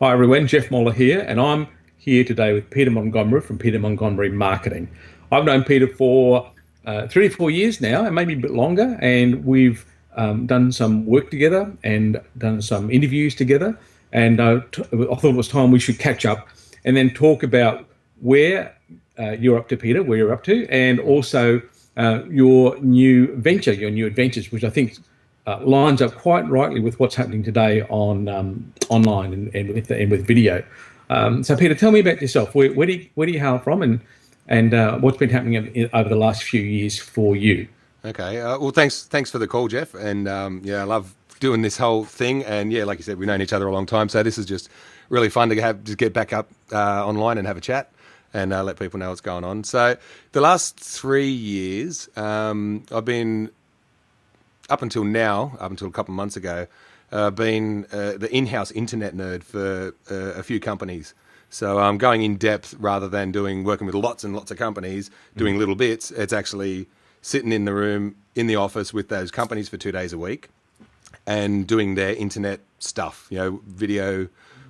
Hi everyone, Geoff Moller here, and I'm here today with Peter Montgomery from Peter Montgomery Marketing. I've known Peter for 3 or 4 years now, and maybe a bit longer, and we've done some work together and done some interviews together. And I thought it was time we should catch up and then talk about where you're up to, Peter, where you're up to, and also your new venture, your new adventures, which I think lines up quite rightly with what's happening today on online and with video. So, Peter, tell me about yourself. Where do you hail from, and what's been happening over the last few years for you? Okay. Well, thanks for the call, Jeff. And yeah, I love doing this whole thing. And yeah, like you said, we've known each other a long time, so this is just really fun to just get back up online and have a chat and let people know what's going on. So the last 3 years, I've been up until now, up until a couple of months ago, been the in-house internet nerd for a few companies. So I'm going in depth rather than working with lots and lots of companies, doing little bits. It's actually sitting in the room, in the office with those companies for 2 days a week and doing their internet stuff, video,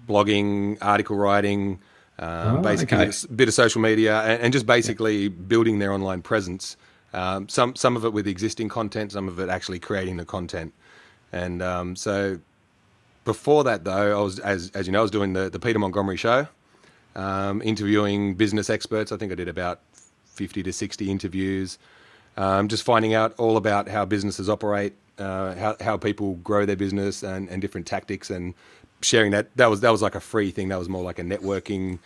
blogging, article writing, basically a bit of social media and just basically building their online presence. Some of it with existing content, some of it actually creating the content. And so before that, though, I was, as you know, I was doing the Peter Montgomery show, interviewing business experts. I think I did about 50 to 60 interviews, just finding out all about how businesses operate, how people grow their business and different tactics, and sharing that. That was like a free thing. That was more like a networking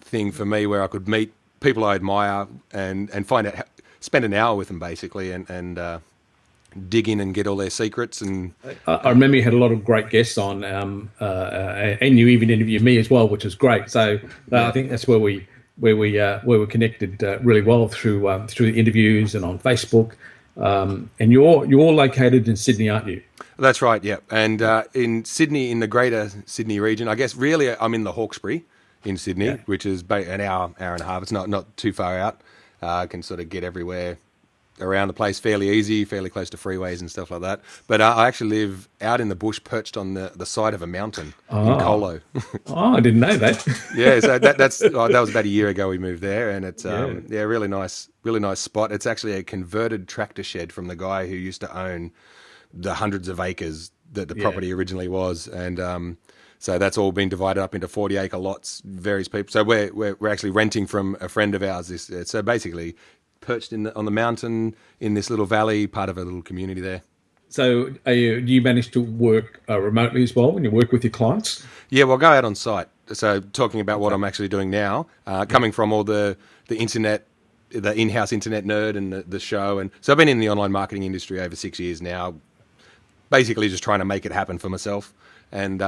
thing for me, where I could meet people I admire and find out, spend an hour with them basically, and dig in and get all their secrets. And I remember you had a lot of great guests on, and you even interviewed me as well, which is great. So yeah. I think that's where we were connected really well through the interviews and on Facebook. And you're located in Sydney, aren't you? That's right. Yeah, and in Sydney, in the Greater Sydney region, I guess really I'm in the Hawkesbury in Sydney, which is an hour and a half. It's not too far out. I can sort of get everywhere around the place fairly easy, fairly close to freeways and stuff like that. But I actually live out in the bush, perched on the side of a mountain in Colo. Oh, I didn't know that. Yeah, so that was about a year ago we moved there, and it's really nice spot. It's actually a converted tractor shed from the guy who used to own the hundreds of acres that the property originally was, and so that's all been divided up into 40-acre lots, various people. So we're actually renting from a friend of ours. So basically, perched on the mountain in this little valley, part of a little community there. So do you manage to work remotely as well when you work with your clients? Yeah, well, go out on site. So talking about what I'm actually doing now, coming from all the internet, the in-house internet nerd and the show. And so I've been in the online marketing industry over 6 years now, basically just trying to make it happen for myself. And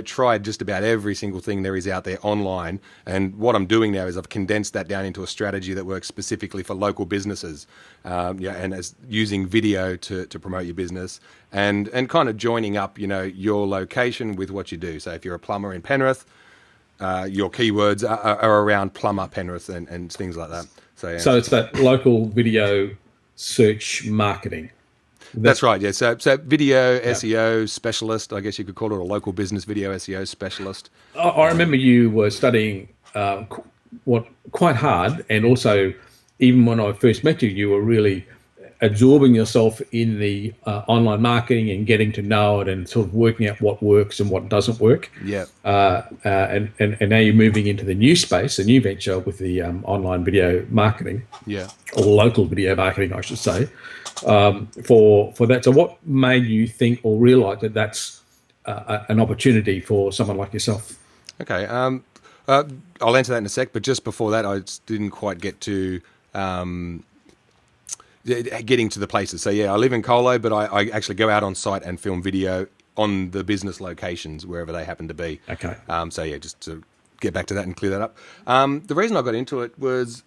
tried just about every single thing there is out there online. And what I'm doing now is I've condensed that down into a strategy that works specifically for local businesses, and as using video to promote your business, and kind of joining up, your location with what you do. So if you're a plumber in Penrith, your keywords are around plumber Penrith and things like that. So it's that local video search marketing. That's right, yeah. So video SEO specialist, I guess you could call it, a local business video SEO specialist. I remember you were studying quite hard, and also even when I first met you, you were really absorbing yourself in the online marketing and getting to know it and sort of working out what works and what doesn't work. Yeah. And now you're moving into the new space, a new venture with the online video marketing. Yeah. Or local video marketing, I should say. For that. So what made you think or realize that that's an opportunity for someone like yourself? Okay. I'll answer that in a sec, but just before that, I didn't quite get to getting to the places. So yeah, I live in Colo, but I actually go out on site and film video on the business locations, wherever they happen to be. Okay. So yeah, just to get back to that and clear that up. The reason I got into it was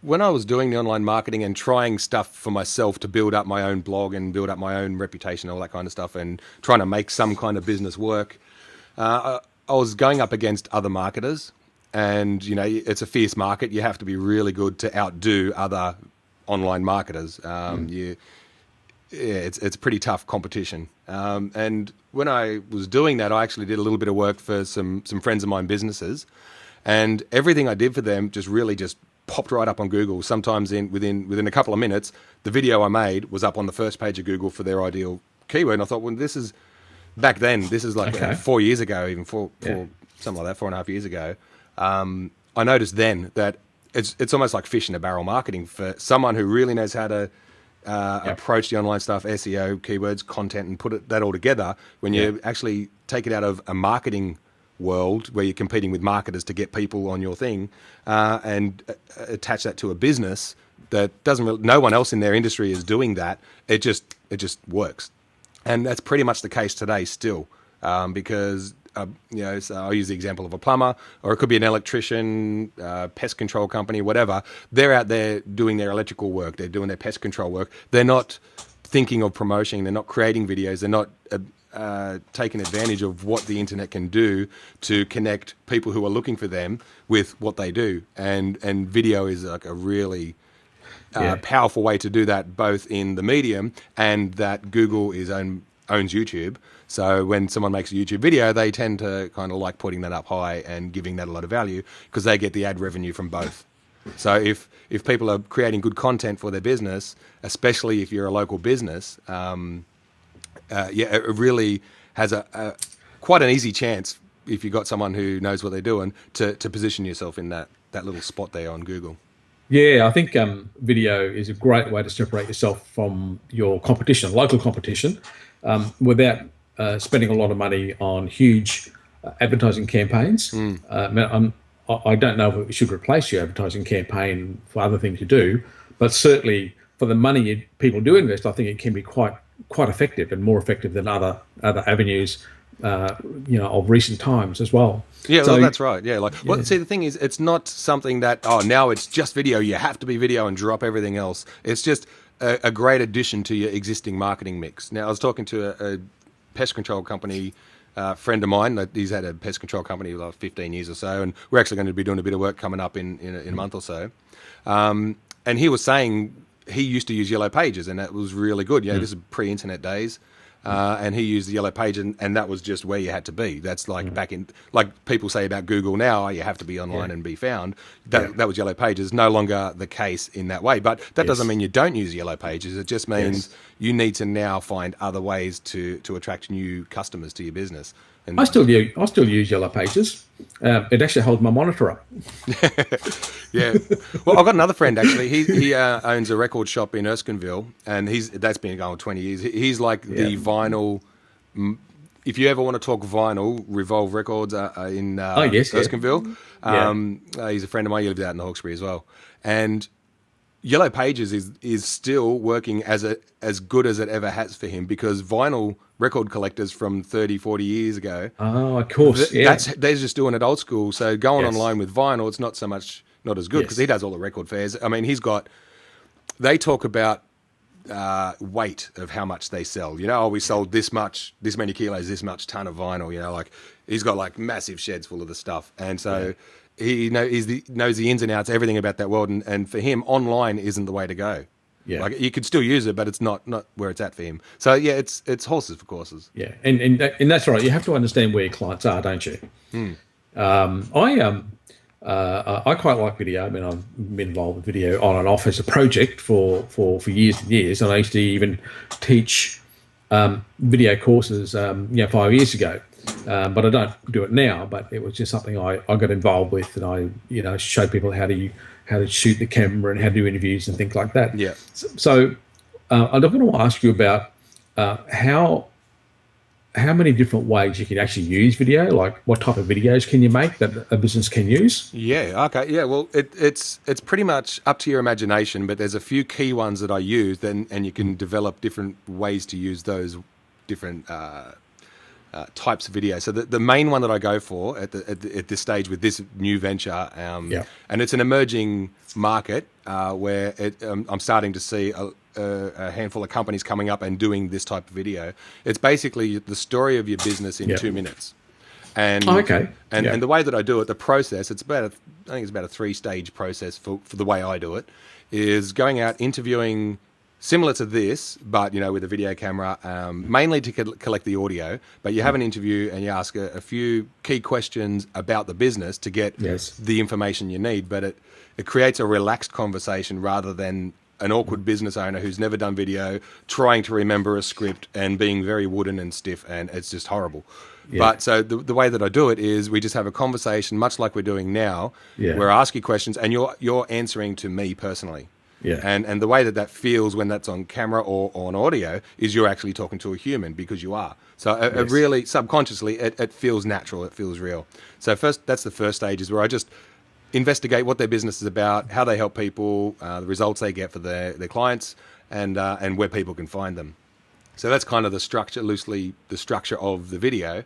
when I was doing the online marketing and trying stuff for myself to build up my own blog and build up my own reputation, all that kind of stuff, and trying to make some kind of business work, I was going up against other marketers, and it's a fierce market. You have to be really good to outdo other online marketers. it's pretty tough competition. And when I was doing that, I actually did a little bit of work for some friends of mine businesses, and everything I did for them just really just popped right up on Google. Sometimes within a couple of minutes, the video I made was up on the first page of Google for their ideal keyword. And I thought, well, this is back then. This is like 4 years ago, even four something like that, 4.5 years ago. I noticed then that it's almost like fish in a barrel marketing for someone who really knows how to approach the online stuff, SEO, keywords, content, and put that all together. When you actually take it out of a marketing world where you're competing with marketers to get people on your thing, and attach that to a business that no one else in their industry is doing that, it just works. And that's pretty much the case today still, because so I'll use the example of a plumber, or it could be an electrician, pest control company, whatever. They're out there doing their electrical work. They're doing their pest control work. They're not thinking of promoting. They're not creating videos. They're not taking advantage of what the internet can do to connect people who are looking for them with what they do. And video is like a really powerful way to do that, both in the medium and that Google owns YouTube. So when someone makes a YouTube video, they tend to kind of like putting that up high and giving that a lot of value because they get the ad revenue from both. So if people are creating good content for their business, especially if you're a local business, it really has a quite an easy chance, if you've got someone who knows what they're doing, to position yourself in that little spot there on Google. Yeah, I think video is a great way to separate yourself from your competition, local competition, without spending a lot of money on huge advertising campaigns. I don't know if it should replace your advertising campaign for other things you do, but certainly for the money people do invest, I think it can be quite effective and more effective than other avenues, of recent times as well. Yeah, so, well, that's right. Yeah, see, the thing is, it's not something that now it's just video. You have to be video and drop everything else. It's just a great addition to your existing marketing mix. Now, I was talking to a pest control company friend of mine. He's had a pest control company for like 15 years or so, and we're actually going to be doing a bit of work coming up in a month or so. And he was saying he used to use Yellow Pages, and that was really good. This is pre-internet days. And he used the Yellow Page, and that was just where you had to be. That's like back in, like people say about Google now, you have to be online and be found. That was Yellow Pages. No longer the case in that way. But that doesn't mean you don't use Yellow Pages. It just means you need to now find other ways to attract new customers to your business. And I still use Yellow Pages. It actually holds my monitor up. Yeah. Well, I've got another friend actually. He owns a record shop in Erskineville, and that's been going 20 years. He's like the vinyl. If you ever want to talk vinyl, Revolve Records in Erskineville. He's a friend of mine. He lives out in Hawkesbury as well, and Yellow Pages is still working as good as it ever has for him, because vinyl record collectors from 30, 40 years ago. Oh, of course. They're just doing it old school. So going online with vinyl, it's not as good, because he does all the record fairs. I mean, they talk about weight of how much they sell. We sold this many kilos, this much ton of vinyl. Like he's got like massive sheds full of the stuff. And so he knows the ins and outs, everything about that world. And for him, online isn't the way to go. Yeah, like you could still use it, but it's not where it's at for him. So it's horses for courses. Yeah, and that's right. You have to understand where your clients are, don't you? I quite like video. I mean, I've been involved with video on and off as a project for years and years, and I used to even teach video courses 5 years ago. But I don't do it now. But it was just something I got involved with, and I showed people how to shoot the camera and how to do interviews and things like that. Yeah. So I want to ask you about how many different ways you can actually use video. Like, what type of videos can you make that a business can use? Yeah. Okay. Yeah. Well, it's pretty much up to your imagination, but there's a few key ones that I use, and you can develop different ways to use those different types of video. So the main one that I go for at this stage with this new venture, and it's an emerging market where I'm starting to see a handful of companies coming up and doing this type of video. It's basically the story of your business in 2 minutes. And and the way that I do it, the process, I think it's about a 3-stage process for the way I do it, is going out interviewing similar to this, but with a video camera, mainly to collect the audio. But you have an interview and you ask a few key questions about the business to get the information you need. But it creates a relaxed conversation rather than an awkward business owner who's never done video trying to remember a script and being very wooden and stiff, and it's just horrible. Yeah. But so the way that I do it is we just have a conversation, much like we're doing now, where I ask you questions and you're answering to me personally. Yeah. And the way that feels when that's on camera or on audio is you're actually talking to a human, because you are. So it really, subconsciously, it feels natural, it feels real. So that's the first stage, is where I just investigate what their business is about, how they help people, the results they get for their clients, and where people can find them. So that's kind of the structure, loosely the structure of the video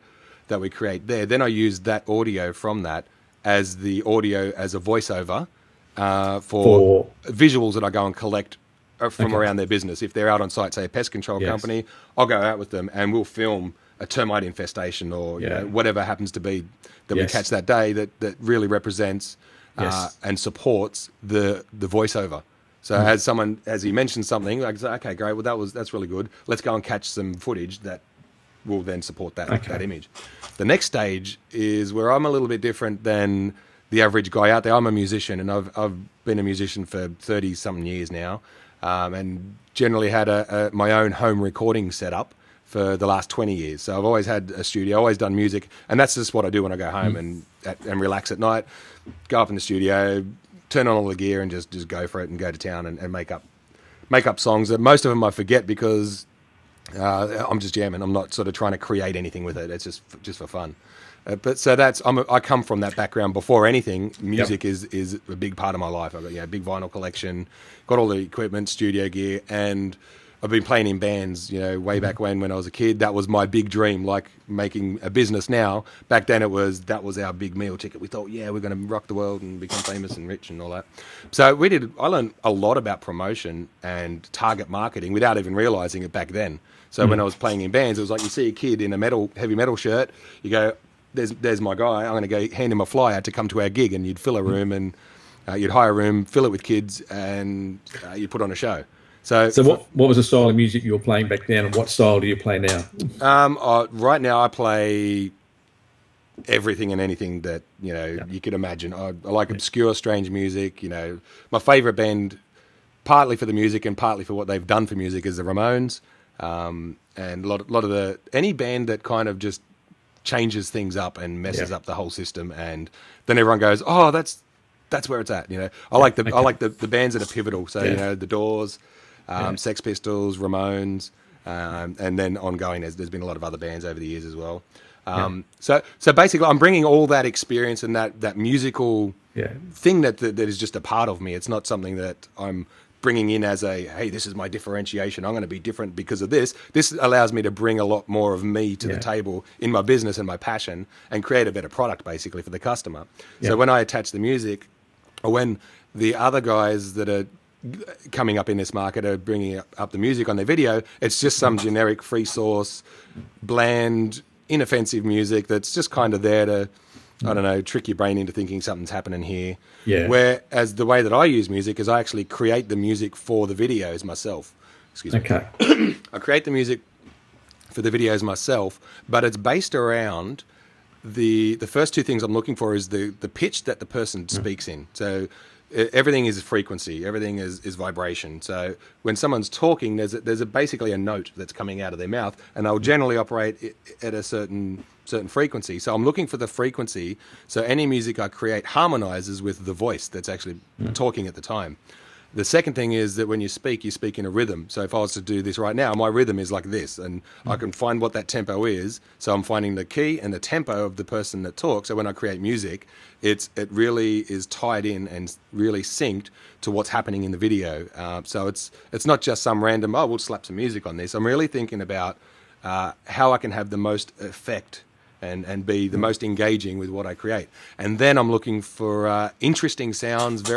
that we create there. Then I use that audio from that as the audio as a voiceover for visuals that I go and collect from around their business. If they're out on site, say a pest control company, I'll go out with them and we'll film a termite infestation or whatever happens to be that we catch that day that really represents and supports the voiceover. So as he mentioned something, I say, okay, great, well that's really good. Let's go and catch some footage that will then support that image. The next stage is where I'm a little bit different than the average guy out there. I'm a musician, and I've been a musician for 30-something years now, and generally had my own home recording setup for the last 20 years. So I've always had a studio, always done music, and that's just what I do when I go home and relax at night. Go up in the studio, turn on all the gear, and just go for it and go to town and make up songs that most of them I forget because I'm just jamming. I'm not sort of trying to create anything with it. It's just for fun. But so I come from that background. Before anything, music is a big part of my life. I've got a big vinyl collection, got all the equipment, studio gear, and I've been playing in bands, way back when I was a kid. That was my big dream, like making a business now. Back then that was our big meal ticket. We thought, we're going to rock the world and become famous and rich and all that. So I learned a lot about promotion and target marketing without even realizing it back then. So when I was playing in bands, it was like you see a kid in a heavy metal shirt, you go, there's my guy, I'm going to go hand him a flyer to come to our gig, and you'd fill a room and you'd hire a room, fill it with kids, and you'd put on a show. So what was the style of music you were playing back then, and what style do you play now? Right now I play everything and anything that you could imagine. I like obscure, strange music. My favorite band, partly for the music and partly for what they've done for music, is the Ramones. And a lot of any band that kind of just changes things up and messes up the whole system, and then everyone goes, oh, that's where it's at. I like the bands that are pivotal. So the Doors, Sex Pistols, Ramones, and then ongoing. There's been a lot of other bands over the years as well. So basically, I'm bringing all that experience and that musical thing that is just a part of me. It's not something that I'm bringing in as hey, this is my differentiation. I'm going to be different because of this. This allows me to bring a lot more of me to the table in my business and my passion, and create a better product basically for the customer. So when I attach the music, or when the other guys that are coming up in this market are bringing up the music on their video, it's just some generic free source, bland, inoffensive music that's just kind of there to, I don't know, trick your brain into thinking something's happening here. Yeah. Whereas the way that I use music is I actually create the music for the videos myself. Excuse me. Okay. I create the music for the videos myself, but it's based around the first two things I'm looking for is the pitch that the person speaks in. So everything is frequency, everything is vibration. So when someone's talking, there's basically a note that's coming out of their mouth, and they'll generally operate at a certain frequency. So I'm looking for the frequency. So any music I create harmonizes with the voice that's actually talking at the time. The second thing is that when you speak in a rhythm. So if I was to do this right now, my rhythm is like this, and I can find what that tempo is. So I'm finding the key and the tempo of the person that talks. So when I create music, it really is tied in and really synced to what's happening in the video. So it's not just some random, we'll slap some music on this. I'm really thinking about how I can have the most effect and be the most engaging with what I create. And then I'm looking for interesting sounds,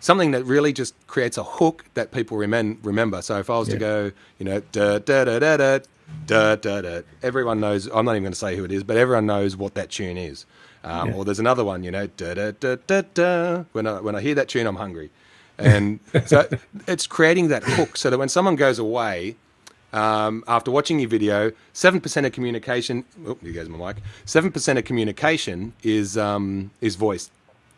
something that really just creates a hook that people remember. So if I was to go, da da da da da da da da, everyone knows. I'm not even going to say who it is, but everyone knows what that tune is. Or there's another one, da da da da da. When I hear that tune, I'm hungry. And so it's creating that hook so that when someone goes away, after watching your video, 7% of communication, oh, here goes my mic, 7% of communication is voice.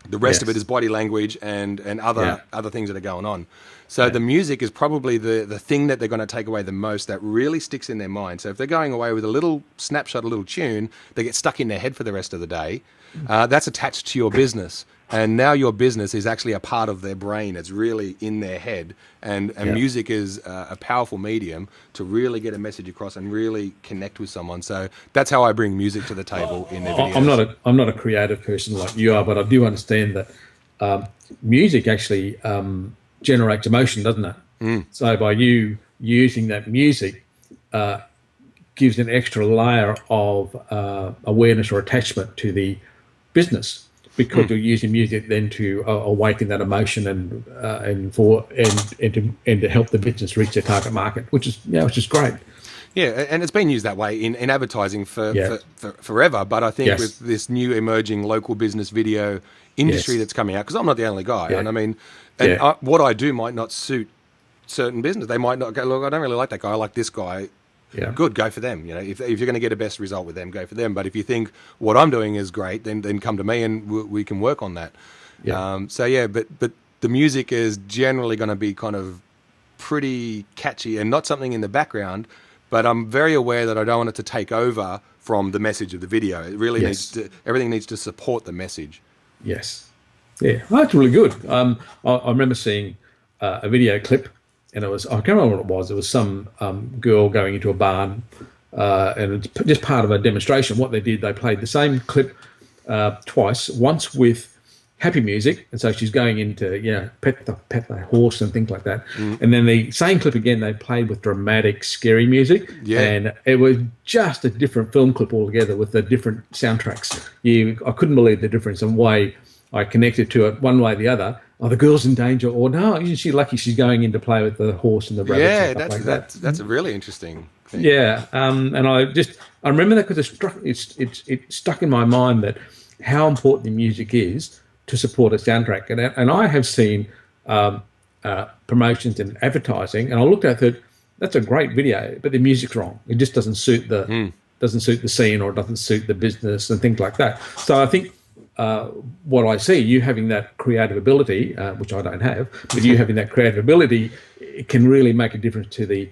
The rest of it is body language and other things that are going on. So the music is probably the thing that they're going to take away the most, that really sticks in their mind. So if they're going away with a little snapshot, a little tune, they get stuck in their head for the rest of the day. That's attached to your business. And now your business is actually a part of their brain. It's really in their head. And music is a powerful medium to really get a message across and really connect with someone. So that's how I bring music to the table in their videos. I'm not a creative person like you are, but I do understand that music actually generates emotion, doesn't it? So by you using that music, gives an extra layer of awareness or attachment to the business, because you're using music then to awaken that emotion and to help the business reach their target market, which is great. Yeah, and it's been used that way in advertising for forever. But I think with this new emerging local business video industry that's coming out, because I'm not the only guy, and I mean, what I do might not suit certain business. They might not go, look, I don't really like that guy. I like this guy. Yeah. Good, go for them. You know, if you're going to get a best result with them, go for them. But if you think what I'm doing is great, then come to me and we can work on that. Yeah. But the music is generally going to be kind of pretty catchy and not something in the background. But I'm very aware that I don't want it to take over from the message of the video. It really everything needs to support the message. Yes. Yeah, well, that's really good. I remember seeing a video clip. And I can't remember what it was. It was some girl going into a barn, and it's just part of a demonstration. What they did, they played the same clip twice. Once with happy music, and so she's going into pet the horse and things like that. And then the same clip again, they played with dramatic, scary music. Yeah. And it was just a different film clip altogether with the different soundtracks. I couldn't believe the difference in way I connected to it one way or the other. Oh, the girl's in danger, or no, isn't she lucky she's going in to play with the horse and the rabbits? Yeah, and stuff like that's a really interesting thing. Yeah, and I remember that because it stuck in my mind that how important the music is to support a soundtrack. And I have seen promotions and advertising, and I looked at it, that's a great video, but the music's wrong. It just doesn't suit the scene, or it doesn't suit the business and things like that. So I think what I see, you having that creative ability, which I don't have, but you having that creative ability, it can really make a difference to the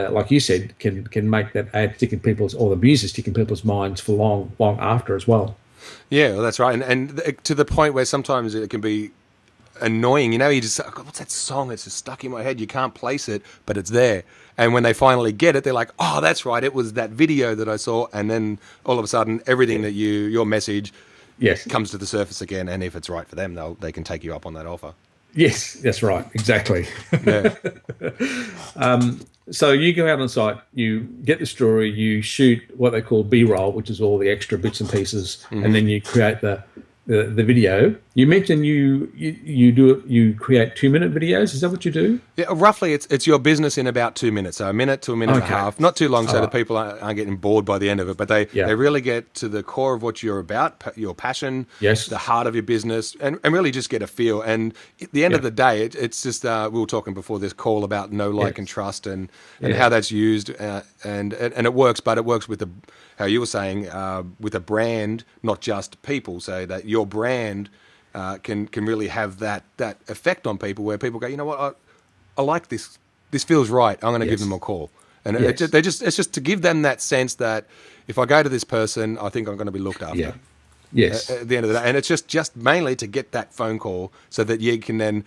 like you said, can make that ad stick in people's, or the music stick in people's minds for long after as well. Yeah, well, that's right, and to the point where sometimes it can be annoying. You know, you just, what's that song? It's just stuck in my head. You can't place it, but it's there. And when they finally get it, they're like, oh, that's right. It was that video that I saw. And then all of a sudden, everything that your message comes to the surface again. And if it's right for them, they can take you up on that offer. Yes, that's right. Exactly. Yeah. So you go out on site, you get the story, you shoot what they call B-roll, which is all the extra bits and pieces, and then you create the video. You mentioned you create 2-minute videos. Is that what you do? Yeah, roughly it's your business in about 2 minutes. So a minute to a minute and a half. Not too long so that people aren't getting bored by the end of it, but they really get to the core of what you're about, your passion, the heart of your business, and really just get a feel. And at the end of the day, it's just, we were talking before this call about know, like, and trust and how that's used. And it works, but it works with how you were saying, with a brand, not just people, so that your brand can really have that effect on people, where people go, you know what, I like this. This feels right. I'm going to give them a call, and it's just to give them that sense that if I go to this person, I think I'm going to be looked after. Yeah. Yes. At the end of the day, and it's just mainly to get that phone call, so that you can then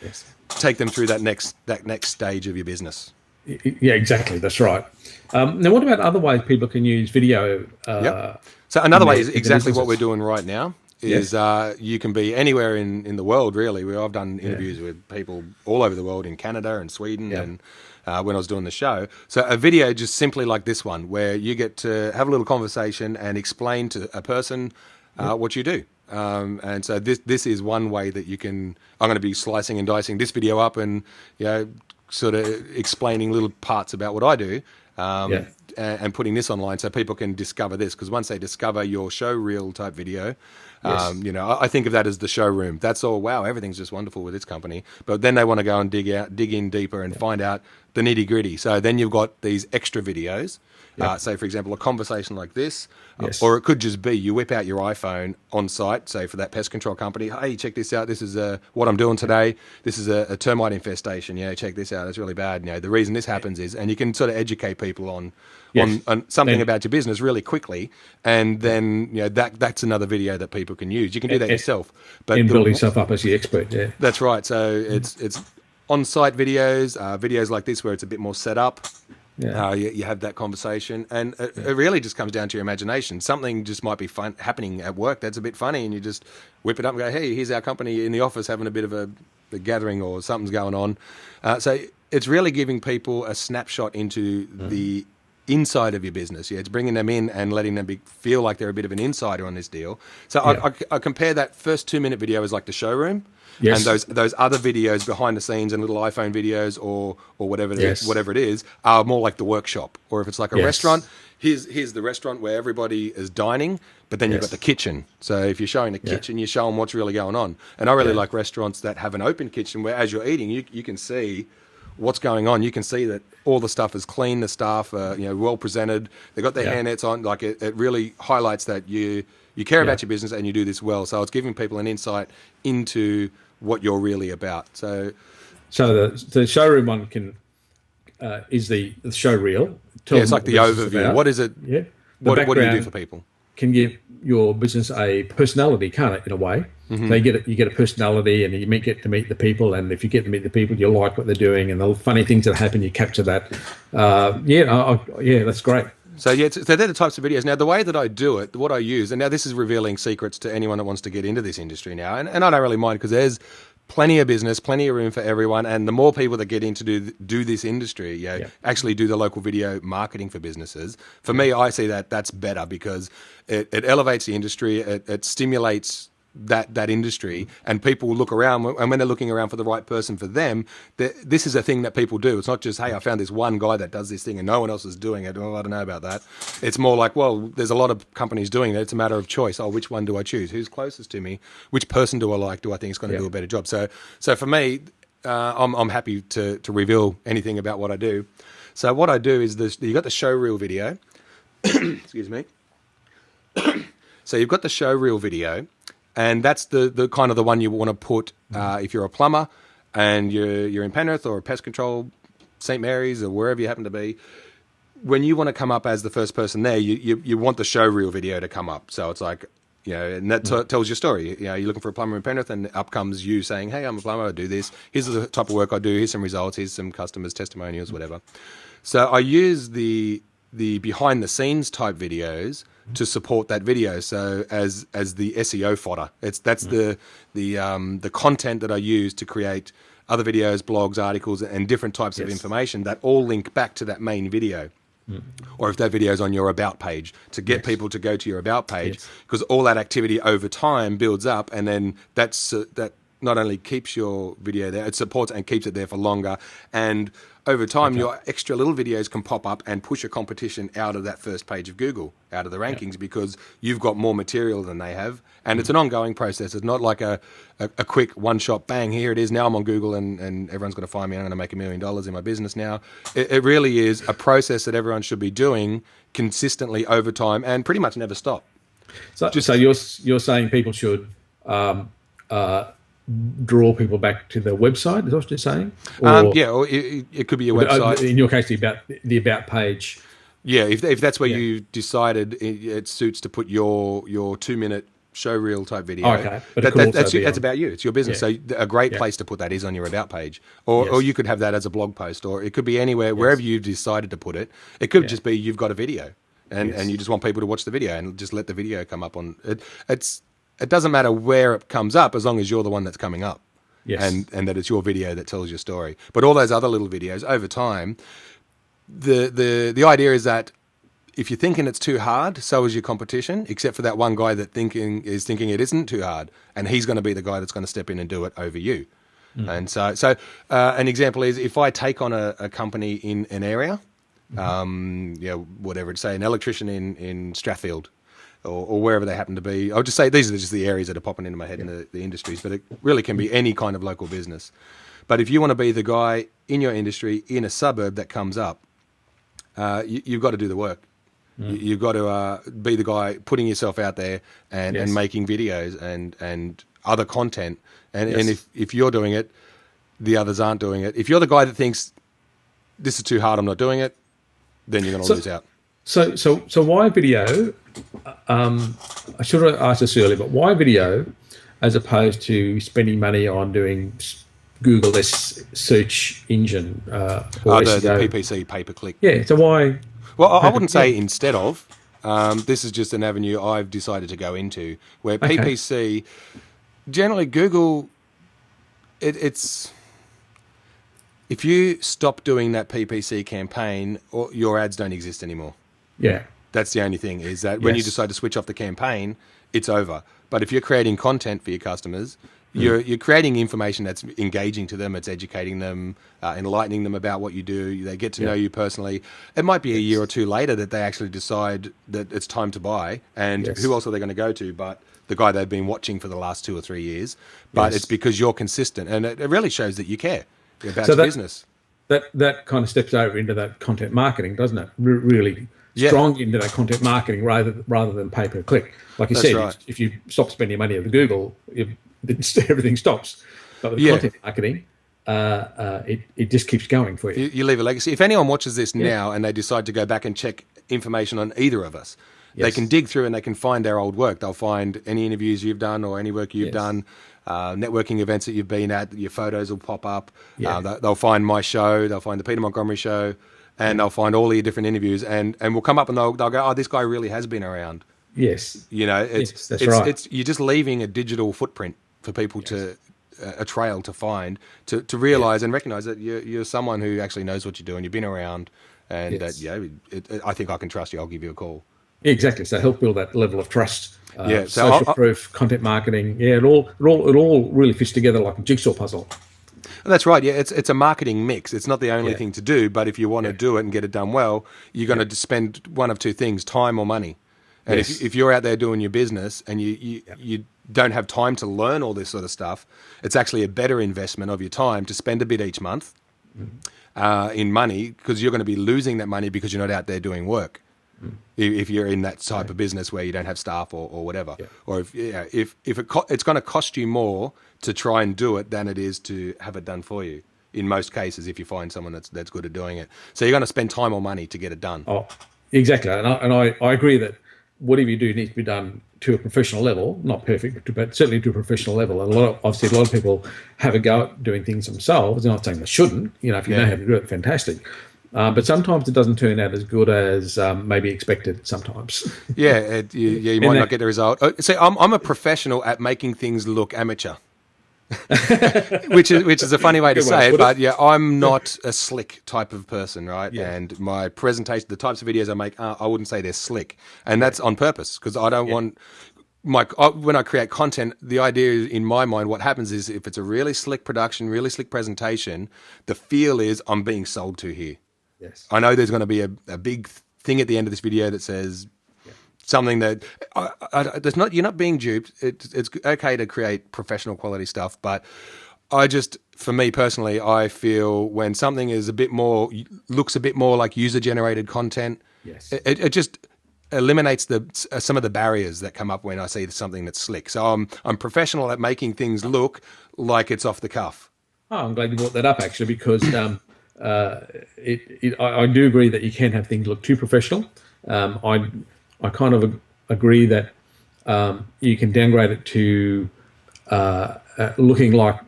take them through that next stage of your business. Yeah, exactly. That's right. Now, what about other ways people can use video? So another way is exactly what we're doing right now. Is you can be anywhere in the world, really. I've done interviews with people all over the world, in Canada and Sweden, and when I was doing the show. So a video just simply like this one, where you get to have a little conversation and explain to a person what you do. And so this is one way that you can. I'm going to be slicing and dicing this video up, and sort of explaining little parts about what I do. And putting this online so people can discover this, because once they discover your show reel type video, Yes. I think of that as the showroom. That's all. Wow, everything's just wonderful with this company. But then they want to go and dig in deeper and find out the nitty gritty. So then you've got these extra videos. Yep. Say, for example, a conversation like this, Yes. or it could just be you whip out your iPhone on site, say for that pest control company. Hey, check this out. This is what I'm doing today. This is a termite infestation. Check this out. It's really bad. The reason this happens is, and you can sort of educate people on something about your business really quickly, and then that's another video that people can use. You can do that yourself, but in building yourself up as the expert. Yeah, that's right. So it's on-site videos, videos like this where it's a bit more set up. Yeah. You have that conversation, and it really just comes down to your imagination. Something just might be fun happening at work that's a bit funny, and you just whip it up and go, "Hey, here's our company in the office having a bit of a gathering, or something's going on." So it's really giving people a snapshot into the inside of your business. It's bringing them in and letting them feel like they're a bit of an insider on this deal. So I compare that first 2-minute video as like the showroom. Yes. And those other videos behind the scenes and little iPhone videos or whatever it is are more like the workshop. Or if it's like a restaurant, here's the restaurant where everybody is dining, but then you've got the kitchen. So if you're showing the kitchen, you show them what's really going on. And I really like restaurants that have an open kitchen where as you're eating, you can see what's going on. You can see that all the stuff is clean, the staff are well presented, they've got their hairnets on. Like it really highlights that you care about your business and you do this well. So it's giving people an insight into what you're really about. So the showroom one is the show reel. It's like the overview. What is it? Yeah. What do you do for people? Can give your business a personality, can't it, in a way? Mm-hmm. So you get a personality, and you get to meet the people. And if you get to meet the people, you like what they're doing, and the funny things that happen, you capture that. That's great. So they're the types of videos. Now, the way that I do it, what I use, and now this is revealing secrets to anyone that wants to get into this industry now, and I don't really mind because there's plenty of business, plenty of room for everyone, and the more people that get into do this industry, actually do the local video marketing for businesses. For me, I see that's better because it elevates the industry, it stimulates that industry, and people will look around, and when they're looking around for the right person for them, this is a thing that people do. It's not just, hey, I found this one guy that does this thing and no one else is doing it. Oh, I don't know about that. It's more like, well, there's a lot of companies doing it. It's a matter of choice. Oh, which one do I choose? Who's closest to me? Which person do I like? Do I think is going to do a better job? So for me, I'm happy to reveal anything about what I do. So what I do is you got the show reel video. Excuse me. So you've got the show reel video. And that's the kind of the one you want to put if you're a plumber and you're in Penrith or pest control, St. Mary's or wherever you happen to be. When you want to come up as the first person there, you want the show reel video to come up. So it's like, and that tells your story. You're looking for a plumber in Penrith, and up comes you saying, hey, I'm a plumber, I do this. Here's the type of work I do. Here's some results. Here's some customers, testimonials, whatever. So I use the behind the scenes type videos to support that video. So as the SEO fodder, that's the content that I use to create other videos, blogs, articles, and different types of information that all link back to that main video. Or if that video is on your about page, to get people to go to your about page, because all that activity over time builds up, and then that not only keeps your video there, it supports and keeps it there for longer. And over time, your extra little videos can pop up and push a competition out of that first page of Google, out of the rankings, because you've got more material than they have. And it's an ongoing process. It's not like a quick one-shot, bang, here it is, now I'm on Google and everyone's going to find me and I'm going to make $1 million in my business now. It really is a process that everyone should be doing consistently over time and pretty much never stop. So you're saying people should draw people back to the website, is that what you're saying? Or it could be your website. In your case, the about page. Yeah, if that's where you decided it suits to put your 2-minute show reel type video. Okay, but that's about you. It's your business. So a great place to put that is on your about page, or you could have that as a blog post, or it could be anywhere wherever you've decided to put it. It could just be you've got a video, and you just want people to watch the video and just let the video come up on it. It doesn't matter where it comes up as long as you're the one that's coming up. Yes. And that it's your video that tells your story. But all those other little videos over time, the idea is that if you're thinking it's too hard, so is your competition, except for that one guy that thinking it isn't too hard, and he's going to be the guy that's going to step in and do it over you. And so an example is if I take on a company in an area, whatever, say an electrician in Strathfield, or wherever they happen to be. I'll just say these are just the areas that are popping into my head in the industries, but it really can be any kind of local business. But if you want to be the guy in your industry in a suburb that comes up, you've got to do the work. You've got to be the guy putting yourself out there and making videos and other content. And if you're doing it, the others aren't doing it. If you're the guy that thinks this is too hard, I'm not doing it, then you're going to lose out. So why video? I should have asked this earlier, but why video as opposed to spending money on doing Google search engine? The PPC pay-per-click. Yeah. So why? Well, I wouldn't say instead of. This is just an avenue I've decided to go into where PPC, generally Google, it's if you stop doing that PPC campaign, your ads don't exist anymore. Yeah. That's the only thing, is that when you decide to switch off the campaign, it's over. But if you're creating content for your customers, you're creating information that's engaging to them, it's educating them, enlightening them about what you do. They get to know you personally. It might be a year or two later that they actually decide that it's time to buy, and who else are they going to go to but the guy they've been watching for the last 2 or 3 years. But it's because you're consistent, and it really shows that you care about your business. That kind of steps over into that content marketing, doesn't it? Really strong into that content marketing rather than pay-per-click. Like you said, if you stop spending money at Google, everything stops. But with content marketing, it just keeps going for you. You leave a legacy. If anyone watches this now and they decide to go back and check information on either of us, they can dig through and they can find their old work. They'll find any interviews you've done or any work you've done, networking events that you've been at. Your photos will pop up. They'll find my show. They'll find the Peter Montgomery show, and they'll find all the different interviews, and we'll come up and they'll go, oh, this guy really has been around. Yes. That's right. You're just leaving a digital footprint for people to a trail to find, to realize and recognize that you're someone who actually knows what you're doing. You've been around, and that I think I can trust you. I'll give you a call. Exactly. So help build that level of trust. Social proof, content marketing. Yeah, it all really fits together like a jigsaw puzzle. That's right. Yeah, it's a marketing mix. It's not the only thing to do, but if you want to do it and get it done well, you're going to spend one of two things: time or money. And if you're out there doing your business and you don't have time to learn all this sort of stuff, it's actually a better investment of your time to spend a bit each month in money, because you're going to be losing that money because you're not out there doing work. If you're in that type of business where you don't have staff or whatever, or if it's going to cost you more to try and do it than it is to have it done for you. In most cases, if you find someone that's good at doing it, so you're going to spend time or money to get it done. Oh, exactly, and I agree that whatever you do needs to be done to a professional level, not perfect, but certainly to a professional level. And obviously a lot of people have a go at doing things themselves. I'm not saying they shouldn't. If you know how to do it, fantastic. But sometimes it doesn't turn out as good as maybe expected sometimes. You might not get the result. See, I'm a professional at making things look amateur. which is a funny way to say it, but I'm not a slick type of person, right? And my presentation, the types of videos I make, I wouldn't say they're slick, and that's on purpose, because I don't want when I create content, the idea is, in my mind, what happens is, if it's a really slick production, really slick presentation, the feel is I'm being sold to here. Yes, I know there's going to be a big thing at the end of this video that says something that you're not being duped. It's okay to create professional quality stuff, but for me personally, I feel when something is looks a bit more like user generated content, it just eliminates some of the barriers that come up when I see something that's slick. So I'm professional at making things look like it's off the cuff. Oh, I'm glad you brought that up, actually, because I do agree that you can have things look too professional. I kind of agree that you can downgrade it to looking like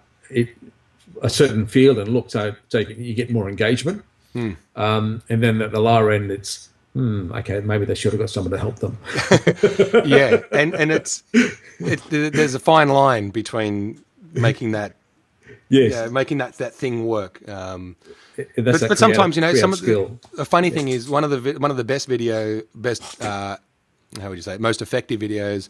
a certain field and look, so you get more engagement. And then at the lower end, it's okay, maybe they should have got someone to help them. and there's a fine line between making that. Making that thing work. But sometimes, a funny thing is one of the best how would you say it, most effective videos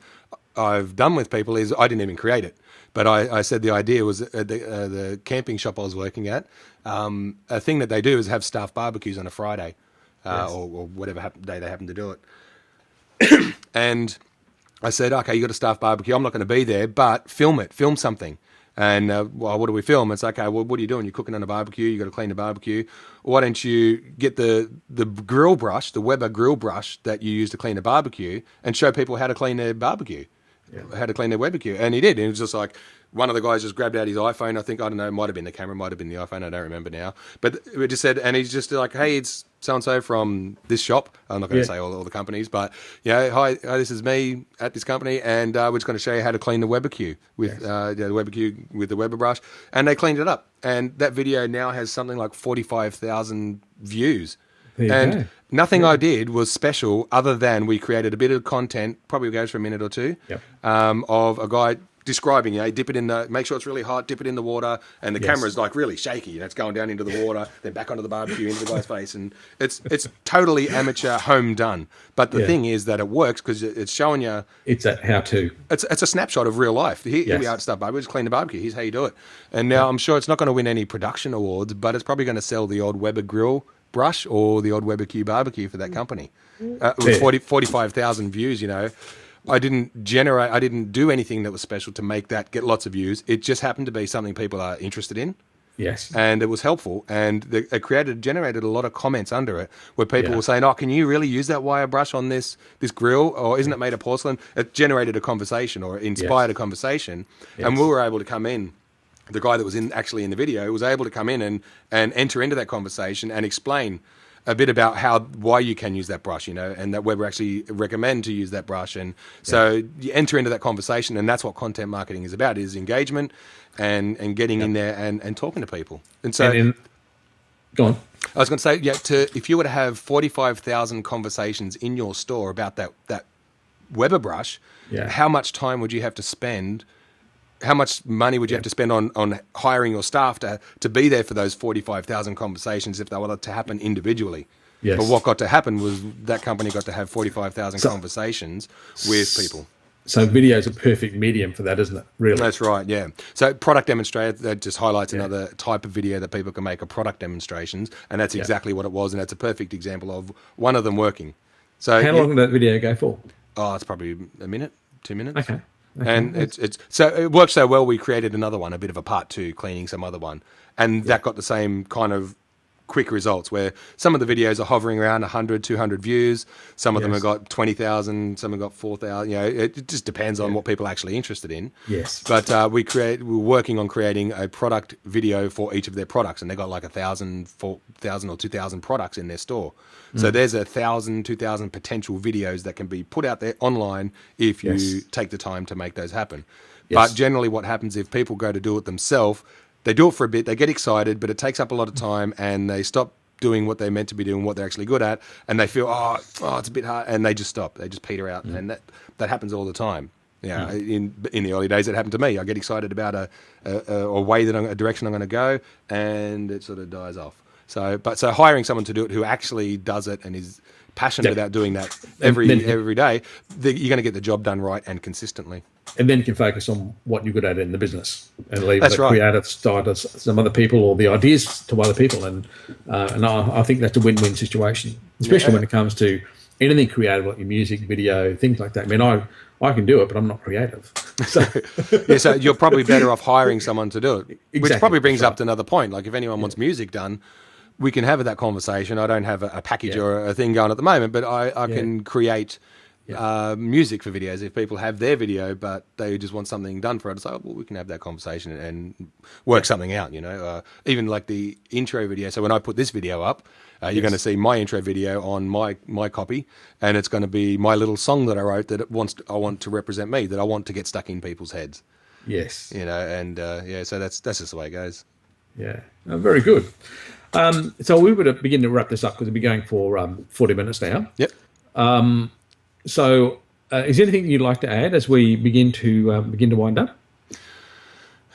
I've done with people is I didn't even create it, but I said the idea was the camping shop I was working at. A thing that they do is have staff barbecues on a Friday or whatever day they happen to do it, and I said, okay, you got a staff barbecue. I'm not going to be there, but film it. Film something. And well, what do we film? It's okay. Well, what are you doing? You're cooking on a barbecue. You got to clean the barbecue. Why don't you get the grill brush, the Weber grill brush that you use to clean a barbecue, and show people how to clean their barbecue, how to clean their barbecue? And he did. And it was just like one of the guys just grabbed out his iPhone. I think, I don't know, it might have been the camera, might have been the iPhone. I don't remember now. But we just said, and he's just like, hey, it's so-and-so from this shop. I'm not going to say all the companies, but hi, this is me at this company, and we're just going to show you how to clean the Weber with the Weber with the Weber brush. And they cleaned it up. And that video now has something like 45,000 views. And nothing I did was special other than we created a bit of content, probably goes for a minute or two, of a guy describing, dip it in make sure it's really hot, dip it in the water, and the camera's like really shaky, it's going down into the water, then back onto the barbecue, into the guy's face, and it's totally amateur, home done. But the thing is that it works because it's showing you. It's a how-to. It's a snapshot of real life. Here we are at Stuff Barbecue, just clean the barbecue. Here's how you do it. And now I'm sure it's not going to win any production awards, but it's probably going to sell the old Weber grill brush or the old Weber Q barbecue for that company. With 45,000 views, I didn't do anything that was special to make that get lots of views. It just happened to be something people are interested in. Yes. And it was helpful. And it generated a lot of comments under it where people were saying, can you really use that wire brush on this grill? Or isn't it made of porcelain? It generated a conversation or inspired a conversation. Yes. And we were able to come in. The guy that was actually in the video was able to come in and enter into that conversation and explain a bit about why you can use that brush, and that Weber actually recommend to use that brush. And so you enter into that conversation, and that's what content marketing is about, is engagement and getting in there and talking to people. And so go on. I was going to say, if you were to have 45,000 conversations in your store about that Weber brush, how much time would you have to spend? How much money would you have to spend on hiring your staff to be there for those 45,000 conversations if they were to happen individually? Yes. But what got to happen was that company got to have 45,000 conversations with people. So video is a perfect medium for that, isn't it? Really? That's right, yeah. So product demonstrator, that just highlights another type of video that people can make, are product demonstrations, and that's exactly what it was, and that's a perfect example of one of them working. So how long did that video go for? Oh, it's probably a minute, 2 minutes. Okay. And so it worked so well, we created another one, a bit of a part two, cleaning some other one. And that got the same kind of quick results where some of the videos are hovering around 100, 200 views. Some of them have got 20,000, some have got 4,000. It just depends on what people are actually interested in. Yes. But we're working on creating a product video for each of their products. And they got like 1,000, 4,000 or 2,000 products in their store. So there's 1,000, 2,000 potential videos that can be put out there online if you take the time to make those happen. Yes. But generally what happens if people go to do it themselves, they do it for a bit, they get excited, but it takes up a lot of time and they stop doing what they're meant to be doing, what they're actually good at, and they feel, it's a bit hard, and they just stop. They just peter out, and that happens all the time. In the early days, it happened to me. I get excited about a way a direction I'm going to go, and it sort of dies off. So hiring someone to do it who actually does it and is passionate about doing that every day, you're going to get the job done right and consistently. And then you can focus on what you're good at in the business and leave the creative side to some other people or the ideas to other people. And I think that's a win-win situation, especially when it comes to anything creative, like your music, video, things like that. I mean, I can do it, but I'm not creative. So, so you're probably better off hiring someone to do it, which probably brings up to another point. Like if anyone wants music done, we can have that conversation. I don't have a package or a thing going at the moment, but I can create music for videos if people have their video, but they just want something done for it. So we can have that conversation and work something out, even like the intro video. So when I put this video up, you're going to see my intro video on my copy, and it's going to be my little song that I wrote that I want to represent me, that I want to get stuck in people's heads. Yes. So that's just the way it goes. Yeah. Very good. So we would begin to wrap this up because we'll be going for 40 minutes now. Yep. So is there anything you'd like to add as we begin to wind up?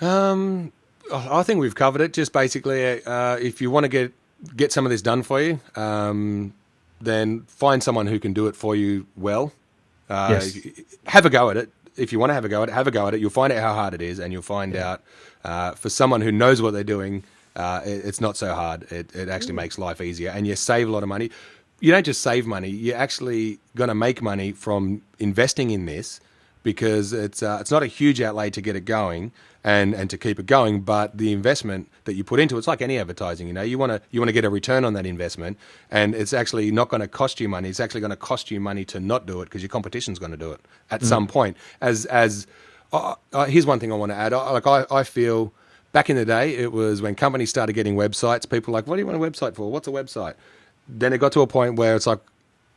I think we've covered it. Just basically, if you want to get some of this done for you, then find someone who can do it for you well. Have a go at it. If you want to have a go at it. You'll find out how hard it is, and you'll find out for someone who knows what they're doing, it's not so hard. It actually makes life easier, and you save a lot of money. You don't just save money, you're actually going to make money from investing in this because it's not a huge outlay to get it going and to keep it going, but the investment that you put into it's like any advertising. You want to get a return on that investment, and it's actually not going to cost you money. It's actually going to cost you money to not do it because your competition's going to do it at some point. Here's one thing I want to add. I feel back in the day, it was when companies started getting websites, people were like, what do you want a website for? What's a website? Then it got to a point where it's like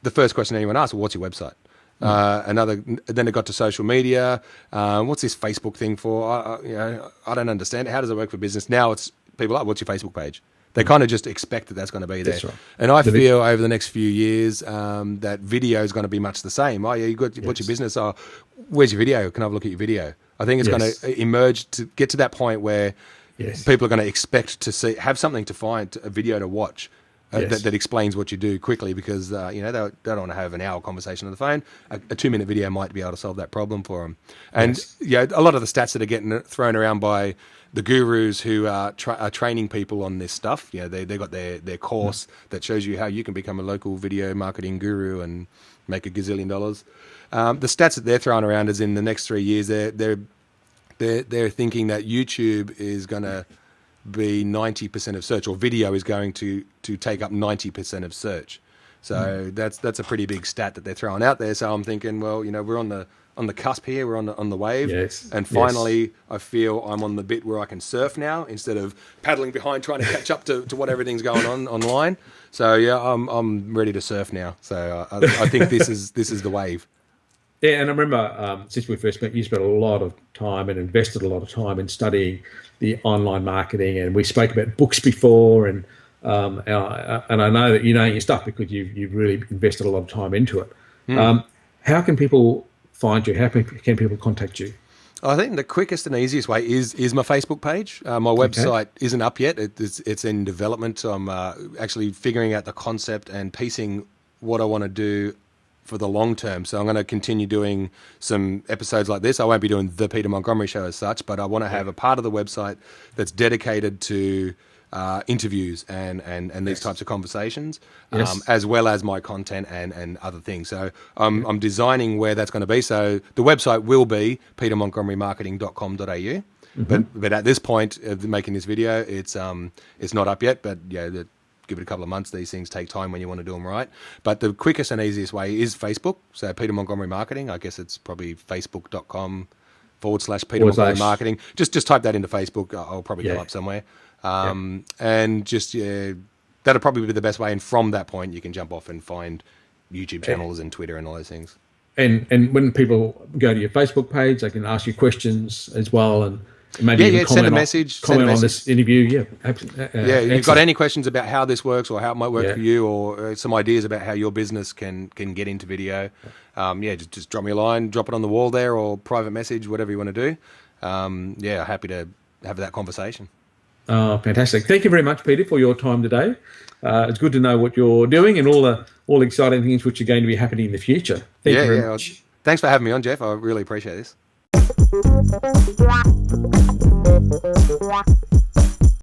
the first question anyone asked, well, what's your website? Then it got to social media. What's this Facebook thing for? I don't understand it. How does it work for business? Now it's people like, what's your Facebook page? They kind of just expect that that's going to be there. That's right. And I feel over the next few years that video is going to be much the same. Oh, yeah, what's your business? Oh, where's your video? Can I have a look at your video? I think it's going to emerge to get to that point where people are going to expect to have something to find, a video to watch. That explains what you do quickly, because they don't want to have an hour conversation on the phone. A 2-minute video might be able to solve that problem for them. And a lot of the stats that are getting thrown around by the gurus who are training people on this stuff, they got their course that shows you how you can become a local video marketing guru and make $1 gazillion. The stats that they're throwing around is in the next 3 years, they're thinking that YouTube is going to be 90% of search, or video is going to take up 90% of search. So that's a pretty big stat that they're throwing out there. So I'm thinking, well, we're on the cusp here, we're on the wave, and finally I feel I'm on the bit where I can surf now instead of paddling behind trying to catch up to what everything's going on online. So I'm ready to surf now. So I think this is the wave. Yeah, and I remember since we first met, you spent a lot of time and invested a lot of time in studying the online marketing, and we spoke about books before, and I know that you know your stuff because you've really invested a lot of time into it. How can people find you? How can people contact you? I think the quickest and easiest way is my Facebook page. My website isn't up yet; it's in development. I'm actually figuring out the concept and piecing what I want to do for the long term. So I'm going to continue doing some episodes like this. I won't be doing the Peter Montgomery Show as such, but I want to have a part of the website that's dedicated to interviews and these types of conversations, as well as my content and other things. So I'm designing where that's going to be. So the website will be petermontgomerymarketing.com.au. But at this point of making this video, it's not up yet, but give it a couple of months. These things take time when you want to do them right. But the quickest and easiest way is Facebook. So Peter Montgomery Marketing. I guess it's probably facebook.com/Peter Montgomery Marketing. Just type that into Facebook. I'll probably go up somewhere. And just that'll probably be the best way. And from that point, you can jump off and find YouTube channels and Twitter and all those things. And when people go to your Facebook page, they can ask you questions as well, and maybe even send a message. Comment on this interview. You've got any questions about how this works or how it might work for you, or some ideas about how your business can get into video, just drop me a line, drop it on the wall there, or private message, whatever you want to do. Happy to have that conversation. Oh, fantastic. Thank you very much, Peter, for your time today. It's good to know what you're doing and all the exciting things which are going to be happening in the future. Thank you very much. Thanks for having me on, Geoff. I really appreciate this.